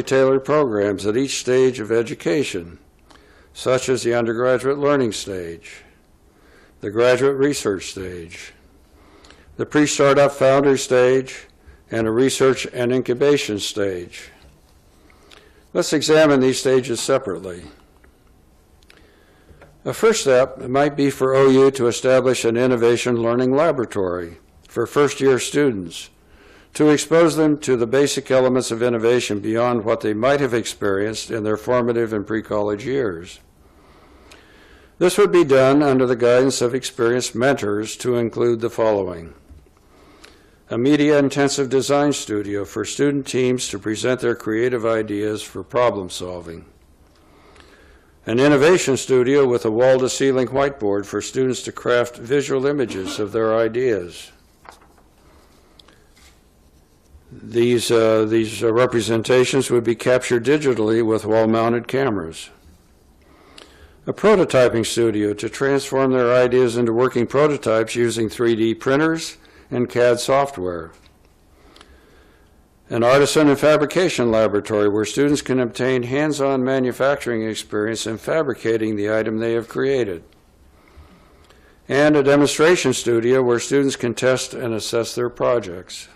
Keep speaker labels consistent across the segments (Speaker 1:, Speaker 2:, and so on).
Speaker 1: tailored programs at each stage of education, such as the undergraduate learning stage, the graduate research stage, the pre-startup founder stage, and a research and incubation stage. Let's examine these stages separately. A first step might be for OU to establish an innovation learning laboratory for first-year students to expose them to the basic elements of innovation beyond what they might have experienced in their formative and pre-college years. This would be done under the guidance of experienced mentors to include the following: a media-intensive design studio for student teams to present their creative ideas for problem solving, an innovation studio with a wall-to-ceiling whiteboard for students to craft visual images of their ideas. These representations would be captured digitally with wall-mounted cameras. A prototyping studio to transform their ideas into working prototypes using 3D printers and CAD software. An artisan and fabrication laboratory where students can obtain hands-on manufacturing experience in fabricating the item they have created. And a demonstration studio where students can test and assess their projects.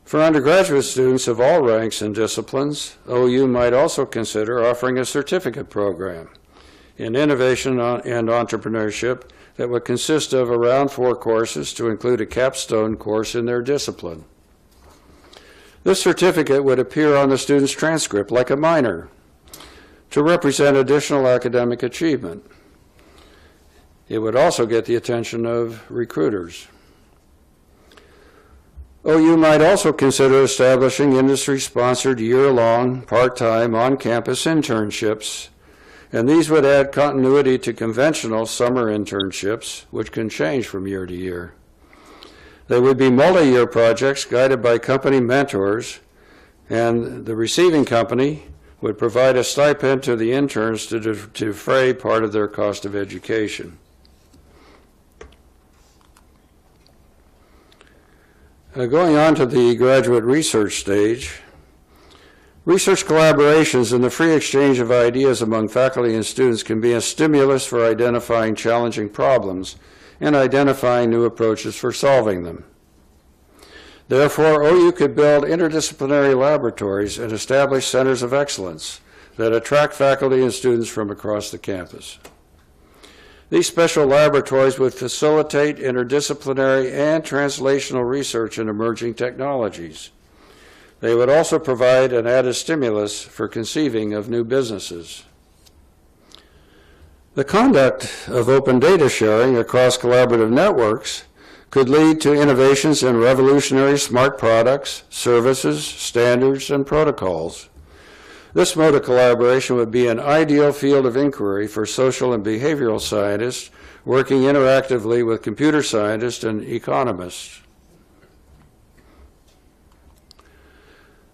Speaker 1: For undergraduate students of all ranks and disciplines, OU might also consider offering a certificate program in innovation and entrepreneurship that would consist of around 4 courses to include a capstone course in their discipline. This certificate would appear on the student's transcript like a minor to represent additional academic achievement. It would also get the attention of recruiters. OU might also consider establishing industry-sponsored year-long, part-time, on-campus internships, and these would add continuity to conventional summer internships, which can change from year to year. They would be multi-year projects guided by company mentors, and the receiving company would provide a stipend to the interns to defray part of their cost of education. Going on to the graduate research stage, research collaborations and the free exchange of ideas among faculty and students can be a stimulus for identifying challenging problems and identifying new approaches for solving them. Therefore, OU could build interdisciplinary laboratories and establish centers of excellence that attract faculty and students from across the campus. These special laboratories would facilitate interdisciplinary and translational research in emerging technologies. They would also provide an added stimulus for conceiving of new businesses. The conduct of open data sharing across collaborative networks could lead to innovations in revolutionary smart products, services, standards, and protocols. This mode of collaboration would be an ideal field of inquiry for social and behavioral scientists working interactively with computer scientists and economists.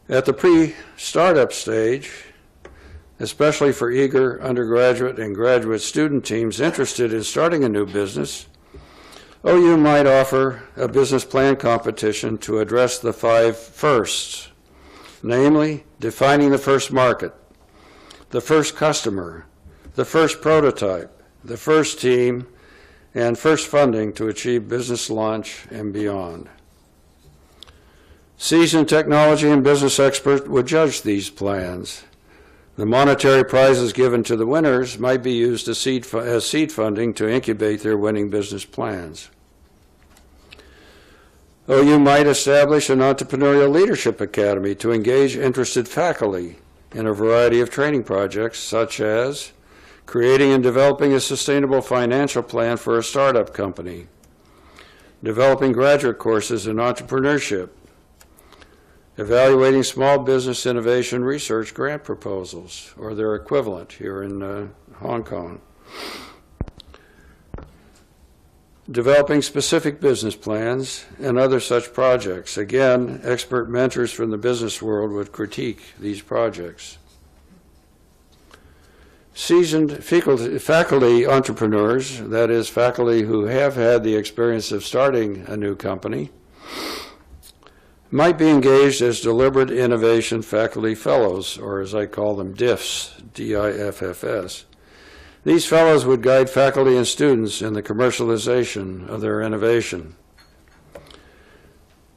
Speaker 1: At the pre-startup stage, especially for eager undergraduate and graduate student teams interested in starting a new business, OU might offer a business plan competition to address the 5 firsts, namely defining the first market, the first customer, the first prototype, the first team, and first funding to achieve business launch and beyond. Seasoned technology and business experts would judge these plans. The monetary prizes given to the winners might be used as seed funding to incubate their winning business plans. OU might establish an entrepreneurial leadership academy to engage interested faculty in a variety of training projects, such as creating and developing a sustainable financial plan for a startup company, developing graduate courses in entrepreneurship, evaluating small business innovation research grant proposals, or their equivalent here in Hong Kong, developing specific business plans and other such projects. Again, expert mentors from the business world would critique these projects. Seasoned faculty entrepreneurs, that is, faculty who have had the experience of starting a new company, might be engaged as deliberate innovation faculty fellows, or as I call them, DIFFs, D-I-F-F-S. These fellows would guide faculty and students in the commercialization of their innovation.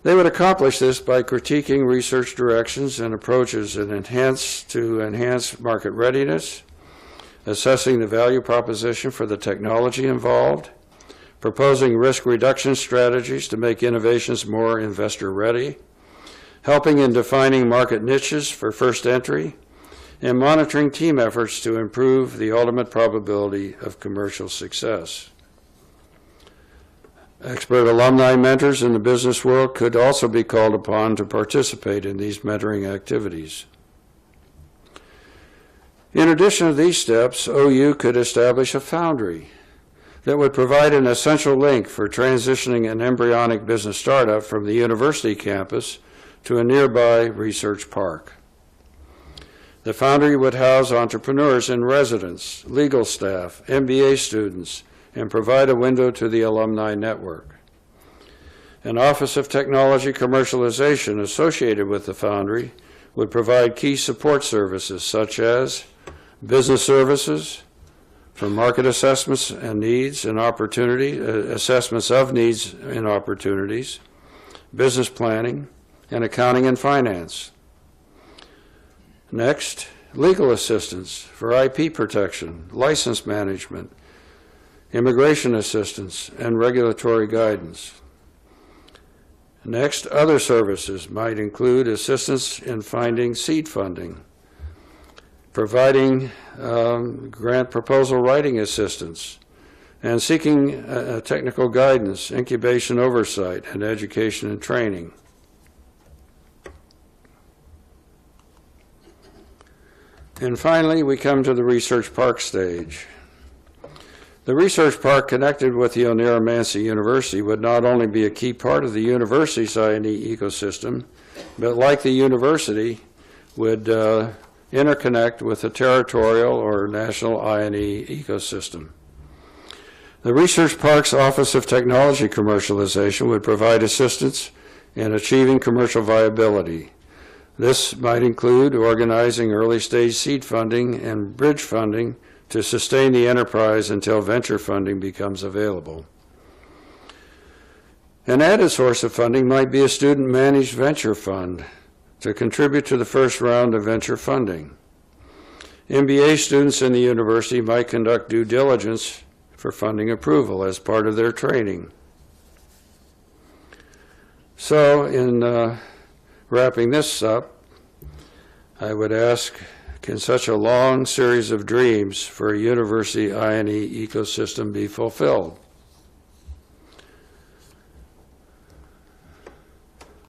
Speaker 1: They would accomplish this by critiquing research directions and approaches to enhance market readiness, assessing the value proposition for the technology involved, proposing risk reduction strategies to make innovations more investor ready, helping in defining market niches for first entry, and monitoring team efforts to improve the ultimate probability of commercial success. Expert alumni mentors in the business world could also be called upon to participate in these mentoring activities. In addition to these steps, OU could establish a foundry that would provide an essential link for transitioning an embryonic business startup from the university campus to a nearby research park. The foundry would house entrepreneurs in residence, legal staff, MBA students, and provide a window to the alumni network. An Office of Technology Commercialization associated with the foundry would provide key support services such as business services, for market assessments and needs and assessments of needs and opportunities, business planning, and accounting and finance. Next, legal assistance for IP protection, license management, immigration assistance, and regulatory guidance. Next, other services might include assistance in finding seed funding, providing grant proposal writing assistance, and seeking technical guidance, incubation oversight, and education and training. And finally, we come to the research park stage. The research park connected with the Onera-Mansi University would not only be a key part of the university's I&E ecosystem, but like the university, would interconnect with the territorial or national I&E ecosystem. The Research Park's Office of Technology Commercialization would provide assistance in achieving commercial viability. This might include organizing early-stage seed funding and bridge funding to sustain the enterprise until venture funding becomes available. An added source of funding might be a student-managed venture fund to contribute to the first round of venture funding. MBA students in the university might conduct due diligence for funding approval as part of their training. So, in wrapping this up, I would ask, can such a long series of dreams for a university I&E ecosystem be fulfilled?